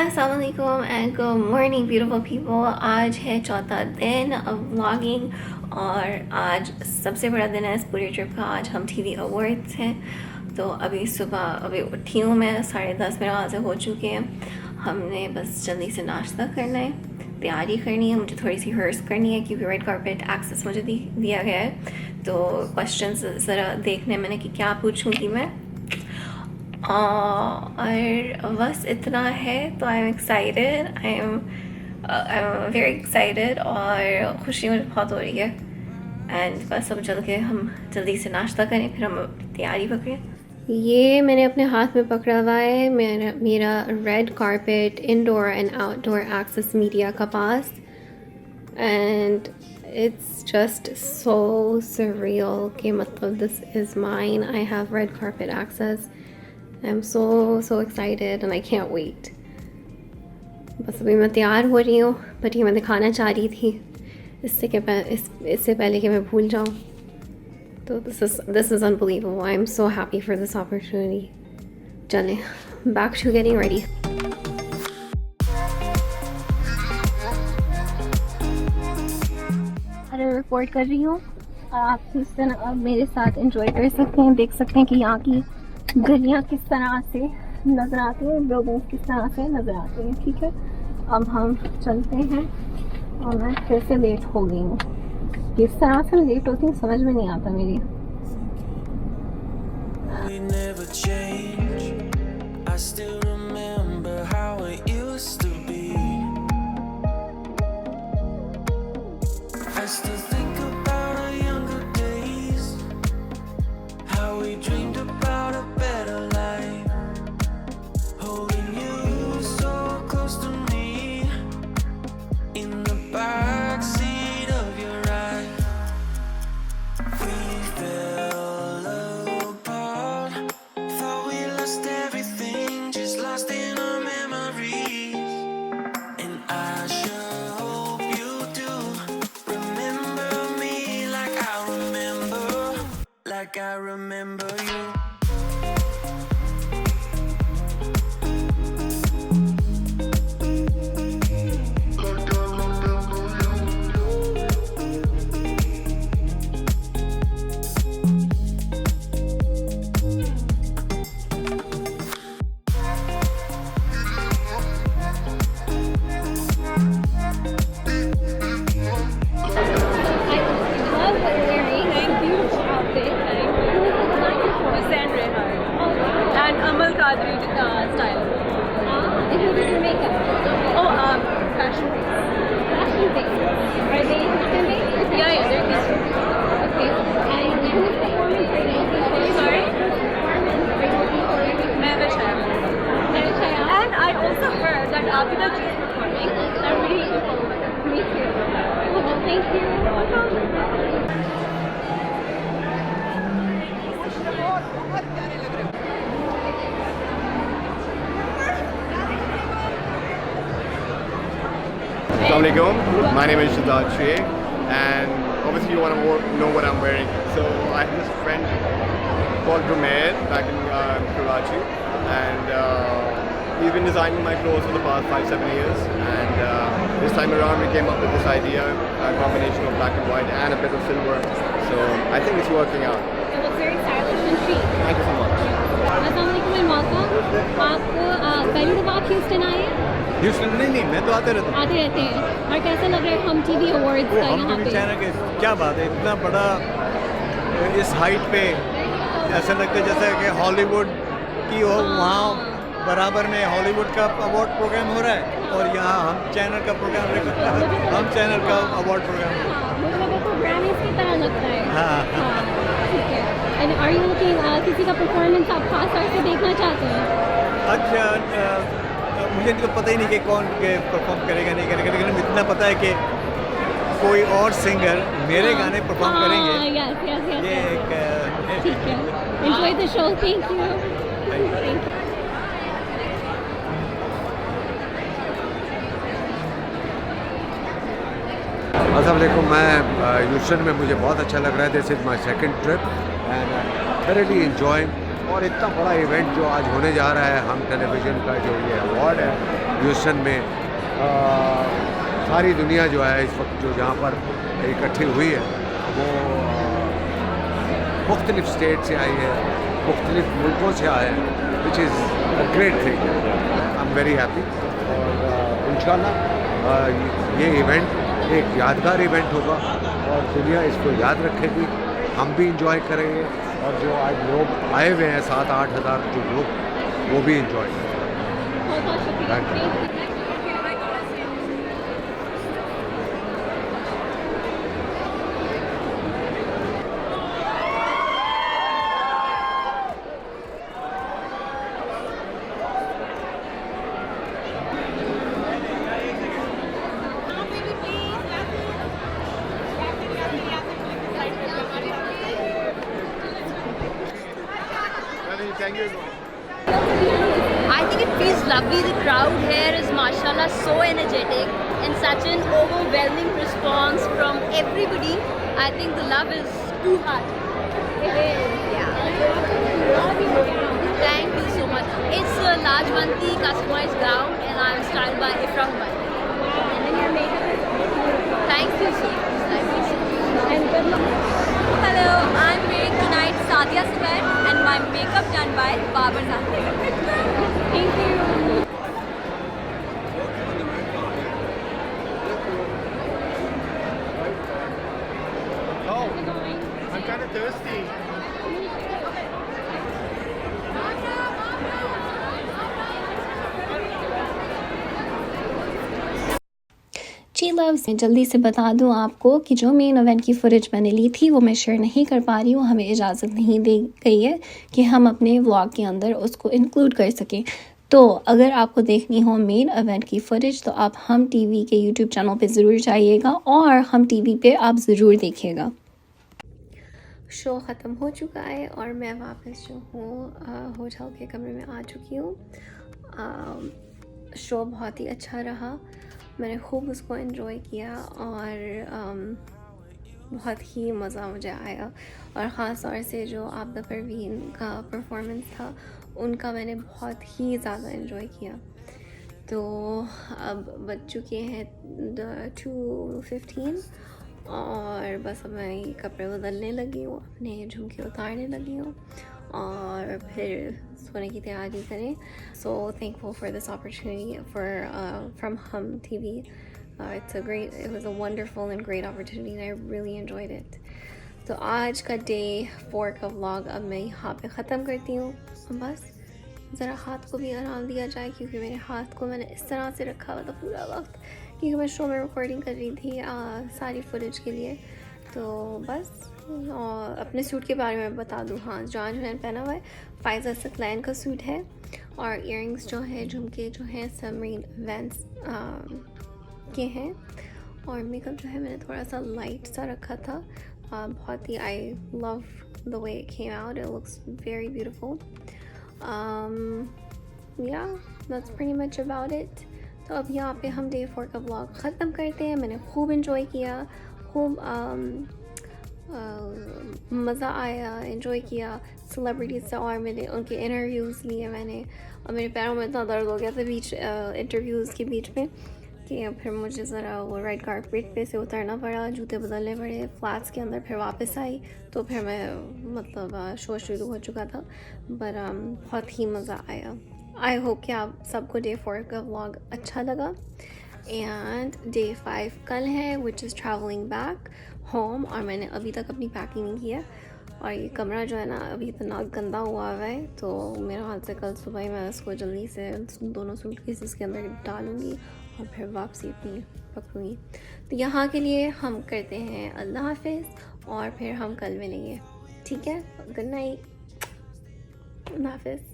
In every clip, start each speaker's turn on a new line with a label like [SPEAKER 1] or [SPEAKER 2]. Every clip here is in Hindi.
[SPEAKER 1] अस्सलाम वालेकुम and good morning beautiful people. आज है चौथा दिन व्लॉगिंग और आज सबसे बड़ा दिन है इस पूरी ट्रिप का। आज हम टीवी अवार्ड्स हैं, तो अभी सुबह उठी हूँ मैं, 10:30 मेरे वहाँ से हो चुके हैं। हमने बस जल्दी से नाश्ता करना है, तैयारी करनी है, मुझे थोड़ी सी रिहर्स करनी है क्योंकि रेड कारपेट एक्सेस मुझे दिया गया है। तो क्वेश्चंस ज़रा देखने मैंने कि क्या पूछूँगी मैं, और बस इतना है। तो I am excited, I am very excited और खुशी मुझे बहुत हो रही है। एंड बस अब चल के हम जल्दी से नाश्ता करें, फिर हम तैयारी पकड़ें। ये मैंने अपने हाथ में पकड़ा हुआ है मेरा red carpet indoor and outdoor access media का पास, and it's just so surreal कि मतलब this is mine. I have red carpet access. I'm so excited and I can't wait. बस अभी मैं तैयार हो रही हूँ, बट ये मैं दिखाना चाह रही थी इससे पहले कि मैं भूल जाऊँ। तो this is unbelievable. I'm so happy for this opportunity. चलें, back to getting ready. Report कर रही हूँ, आप किस तरह मेरे साथ एंजॉय कर सकते हैं, देख सकते हैं कि यहाँ की गलियाँ किस तरह से नज़र आती हैं, लोगों किस तरह से नज़र आते हैं। ठीक है, अब हम चलते हैं और मैं फिर से लेट हो गई हूँ। किस तरह से मैं लेट होती हूँ समझ में नहीं आता मेरी।
[SPEAKER 2] I still think about our younger days, how we dreamed about a better life, holding you so close to me, in the backseat of your ride. We fell apart, thought we lost everything, just lost in our memories, and I sure hope you do. Like I remember you.
[SPEAKER 3] Assalamualaikum. My name is Zaid Ali, and obviously you want to know what I'm wearing. So I have this friend called Rehman back in Karachi, and he's been designing my clothes for the past 5-7 years. And this time around we came up with this idea, a combination of black and white and a bit of silver. So I think it's working out.
[SPEAKER 1] It looks very stylish and chic.
[SPEAKER 3] Thank you so much.
[SPEAKER 1] अस्सलामुअलैकुम एंड वेलकम। आपको पहली दफ़ा आप ह्यूस्टन आए हैं?
[SPEAKER 4] ह्यूस्टन नहीं, मैं तो आते रहते
[SPEAKER 1] हैं। और कैसा लग रहा है हम टीवी अवार्ड्स का यहाँ पे?
[SPEAKER 4] चैनल के क्या बात है, इतना बड़ा इस हाइट पे ऐसा लगता है जैसा कि हॉलीवुड की हो, वहाँ बराबर में हॉलीवुड का अवार्ड प्रोग्राम हो रहा है और यहाँ हम चैनल का प्रोग्राम हम चैनल का अवार्ड प्रोग्राम
[SPEAKER 1] की तरह लगता है।
[SPEAKER 4] हाँ।
[SPEAKER 1] ठीक है। एंड आर यू लुकिंग किसी का परफॉर्मेंस आप खास तौर से देखना चाहते हैं?
[SPEAKER 4] अच्छा, मुझे तो पता ही नहीं कि कौन परफॉर्म करेगा नहीं करेगा, लेकिन इतना पता है कि कोई और सिंगर मेरे गाने परफॉर्म करेंगे। ये एक
[SPEAKER 1] ठीक है। Enjoy the show. Thank you.
[SPEAKER 5] अस्सलाम वालेकुम। मैं ह्यूस्टन में मुझे बहुत अच्छा लग रहा है। This is my second trip and thoroughly enjoying और इतना बड़ा इवेंट जो आज होने जा रहा है, हम टेलीविज़न का जो ये अवार्ड है ह्यूस्टन में, सारी दुनिया जो है इस वक्त जो जहाँ पर इकट्ठी हुई है वो मुख्तलिफ स्टेट से आई है, मुख्तलिफ मुल्कों से आए हैं, which is a great thing. I am very happy और इंशाल्लाह ये इवेंट एक यादगार इवेंट होगा और दुनिया इसको याद रखेगी, हम भी इंजॉय करेंगे और जो आज लोग आए हुए हैं 7-8 हज़ार जो लोग, वो भी इंजॉय करेंगे। Thank you.
[SPEAKER 3] Thank you.
[SPEAKER 6] I think it feels lovely. The crowd here is mashallah so energetic and such an overwhelming response from everybody. I think the love is too hard. Yeah. Thank you so much. It's a large monthly customized gown and I'm styled by Iqra Aziz. Thank you so much. Thank you so much. And good luck. Hello, I'm wearing tonight Sadia's wear and my makeup done by Babar Zahid. Thank you.
[SPEAKER 3] Oh, I'm kind of thirsty.
[SPEAKER 1] Gloves, मैं जल्दी से बता दूं आपको कि जो मेन इवेंट की फुटेज मैंने ली थी वो मैं शेयर नहीं कर पा रही हूँ। हमें इजाज़त नहीं दी गई है कि हम अपने व्लॉग के अंदर उसको इंक्लूड कर सकें। तो अगर आपको देखनी हो मेन इवेंट की फुटेज तो आप हम टीवी के यूट्यूब चैनल पे ज़रूर जाइएगा और हम टीवी पे आप ज़रूर देखिएगा। शो ख़त्म हो चुका है और मैं वापस जो हूँ होटल के कमरे में आ चुकी हूँ। शो बहुत ही अच्छा रहा, मैंने खूब उसको एंजॉय किया और बहुत ही मज़ा मुझे आया। और ख़ास तौर से जो आबिदा परवीन का परफॉर्मेंस था उनका मैंने बहुत ही ज़्यादा एंजॉय किया। तो अब बज चुके हैं 2:15 और बस अब मैं कपड़े बदलने लगी हूँ, अपने झुमके उतारने लगी हूँ और फिर सोने की तैयारी करें। So thankful for this opportunity from हम TV. It was a wonderful and great opportunity and I really enjoyed it. तो आज का डे 4 का व्लॉग अब मैं यहाँ पे ख़त्म करती हूँ। बस ज़रा हाथ को भी आराम दिया जाए क्योंकि मेरे हाथ को मैंने इस तरह से रखा हुआ था पूरा वक्त क्योंकि मैं शो में रिकॉर्डिंग कर रही थी सारी फुटेज के लिए। तो बस और अपने सूट के बारे में बता दूँ, हाँ जॉन जो मैंने पहना हुआ है फ़ायज़ा सकलैन का सूट है और इयरिंग्स जो है झुमके जो हैं सबरीन वेंस के हैं और मेकअप जो है मैंने थोड़ा सा लाइट सा रखा था। बहुत ही I love the way it came out, it looks very beautiful. Yeah that's pretty much about it. तो अब यहाँ पे हम डे 4 का व्लॉग ख़त्म करते हैं। मैंने खूब इन्जॉय किया, खूब मज़ा आया, इन्जॉय किया सेलिब्रिटीज़ से और मैंने उनके इंटरव्यूज़ लिए मैंने और मेरे पैरों में इतना दर्द हो गया था बीच इंटरव्यूज़ के बीच में कि फिर मुझे ज़रा वो रेड कारपेट पे से उतरना पड़ा, जूते बदलने पड़े, फ्लैट्स के अंदर फिर वापस आई तो फिर मैं मतलब शो शुरू हो चुका था। पर बहुत ही मज़ा आया। आई होप कि आप सबको डे 4 का व्लॉग अच्छा लगा। एंड डे 5 कल है which is travelling back home और मैंने अभी तक अपनी पैकिंग नहीं किया और ये कमरा जो है ना अभी इतना गंदा हुआ है तो मेरे हाथ से कल सुबह ही मैं इसको जल्दी से दोनों सूटकेसेस के अंदर डालूँगी और फिर वापसी अपनी पकड़ूँगी। तो यहाँ के लिए हम करते हैं अल्लाह हाफिज़ और फिर हम कल मिलेंगे, ठीक है? गुड नाइट, अल्लाह हाफिज़।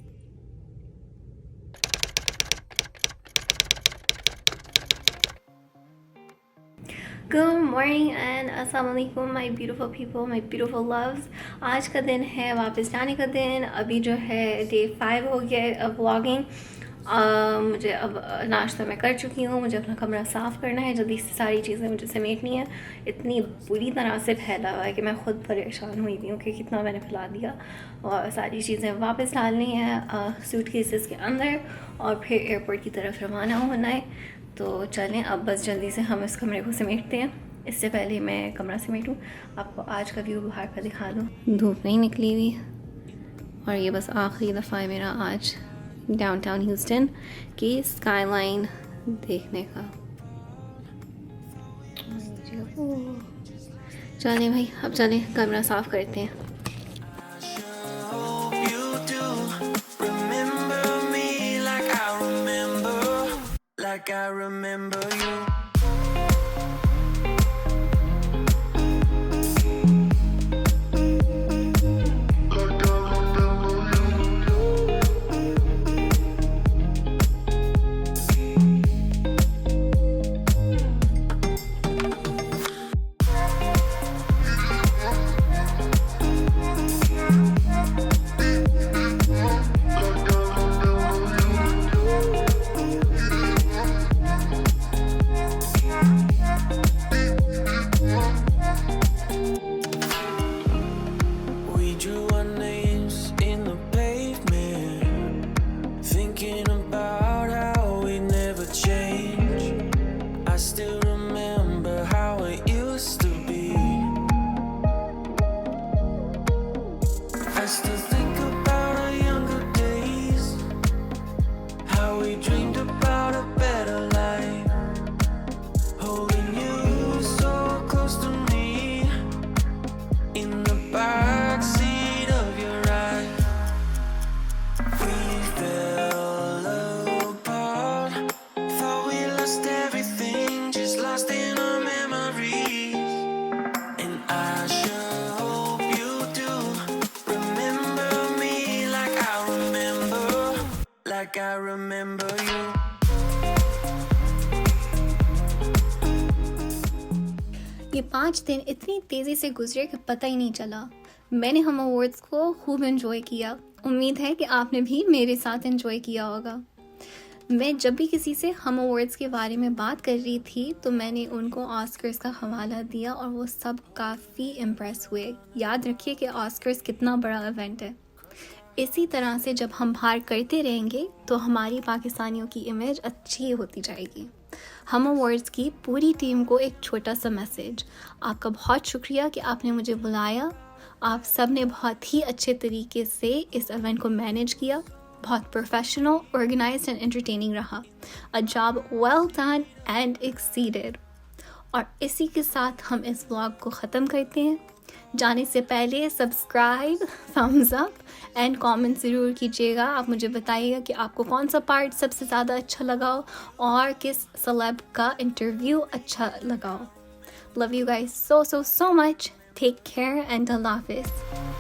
[SPEAKER 1] Good morning and assalamu alaikum my beautiful people, my beautiful loves। आज का दिन है वापस जाने का दिन। अभी जो है डे 5 हो गया है व्लॉगिंग मुझे अब नाश्ता मैं कर चुकी हूँ, मुझे अपना कमरा साफ़ करना है, जल्दी से सारी चीज़ें मुझे समेटनी है। इतनी बुरी तरह से फैला हुआ है कि मैं ख़ुद परेशान हुई थी कि कितना मैंने फैला दिया, और सारी चीज़ें वापस डालनी है सूटकेसेस के अंदर और फिर एयरपोर्ट की तरफ रवाना होना है। तो चलें अब बस जल्दी से हम इस कमरे को समेटते हैं। इससे पहले मैं कमरा समेटूँ, आपको आज का व्यू बाहर का दिखा दूँ। धूप नहीं निकली हुई और ये बस आखिरी दफ़ा है मेरा आज डाउनटाउन ह्यूस्टन की स्काईलाइन देखने का। चलें भाई, अब चलें कमरा साफ़ करते हैं।
[SPEAKER 2] Hope you do remember me like I remember you. I remember you.
[SPEAKER 1] ये 5 दिन इतनी तेज़ी से गुजरे कि पता ही नहीं चला। मैंने हम अवार्ड्स को खूब एंजॉय किया। उम्मीद है कि आपने भी मेरे साथ एंजॉय किया होगा। मैं जब भी किसी से हम अवार्ड्स के बारे में बात कर रही थी तो मैंने उनको ऑस्कर्स का हवाला दिया और वो सब काफ़ी इम्प्रेस हुए। याद रखिए कि ऑस्कर्स कितना बड़ा इवेंट है। इसी तरह से जब हम बाहर करते रहेंगे तो हमारी पाकिस्तानियों की इमेज अच्छी होती जाएगी। हम अवार्ड्स की पूरी टीम को एक छोटा सा मैसेज, आपका बहुत शुक्रिया कि आपने मुझे बुलाया। आप सब ने बहुत ही अच्छे तरीके से इस इवेंट को मैनेज किया। बहुत प्रोफेशनल, ऑर्गेनाइज्ड एंड एंटरटेनिंग रहा। A job well done and exceeded. और इसी के साथ हम इस व्लॉग को ख़त्म करते हैं। जाने से पहले subscribe, thumbs up and comment ज़रूर कीजिएगा। आप मुझे बताइएगा कि आपको कौन सा पार्ट सबसे ज़्यादा अच्छा लगा और किस सेलेब का इंटरव्यू अच्छा लगा। Love you guys so much. Take care and Allah Hafiz.